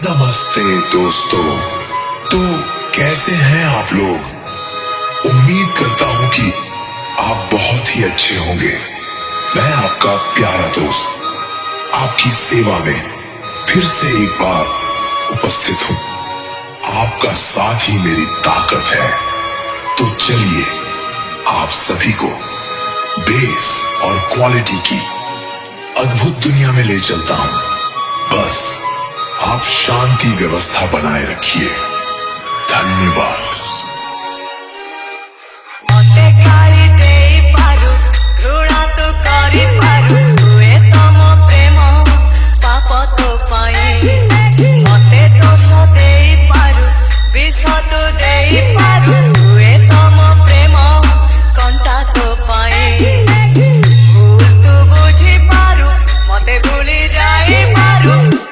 नमस्ते दोस्तों, तो कैसे हैं आप लोग। उम्मीद करता हूं कि आप बहुत ही अच्छे होंगे। मैं आपका प्यारा दोस्त आपकी सेवा में फिर से एक बार उपस्थित हूं। आपका साथ ही मेरी ताकत है। तो चलिए आप सभी को बेस और क्वालिटी की अद्भुत दुनिया में ले चलता हूं। बस आप शांति व्यवस्था बनाए रखिए। धन्यवाद।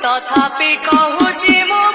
तथापि कहूची मु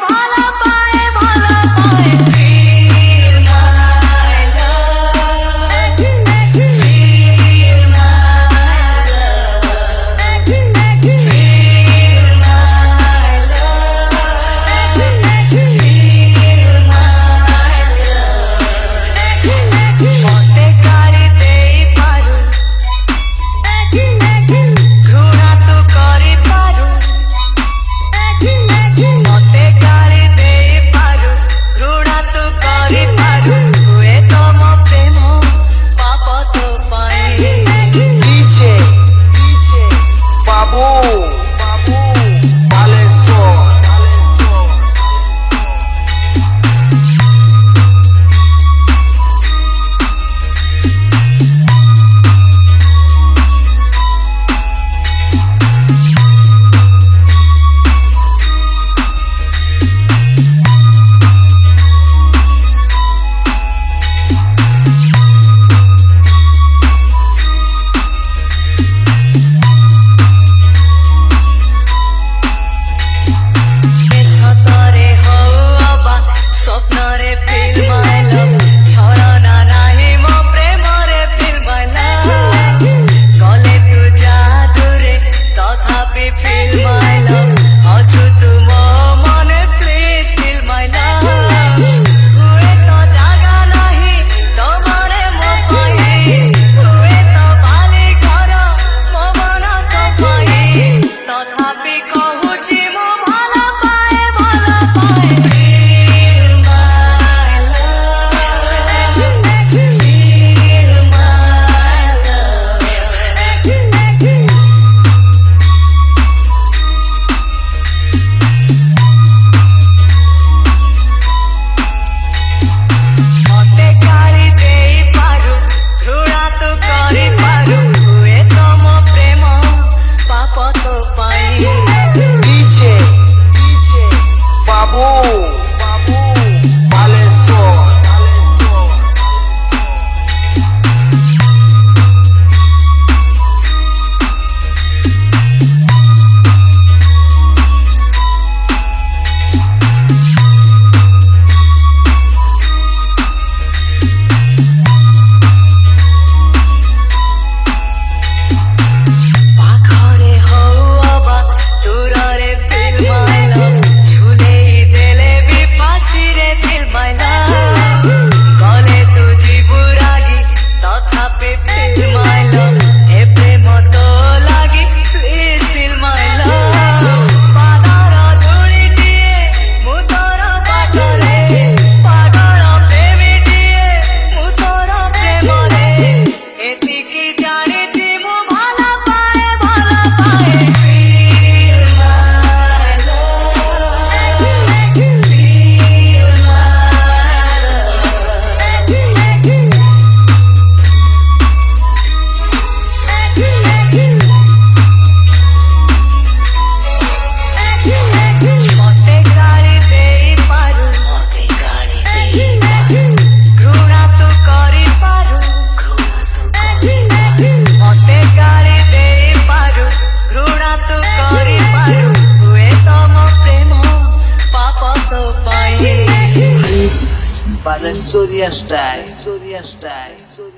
Para Surya Style.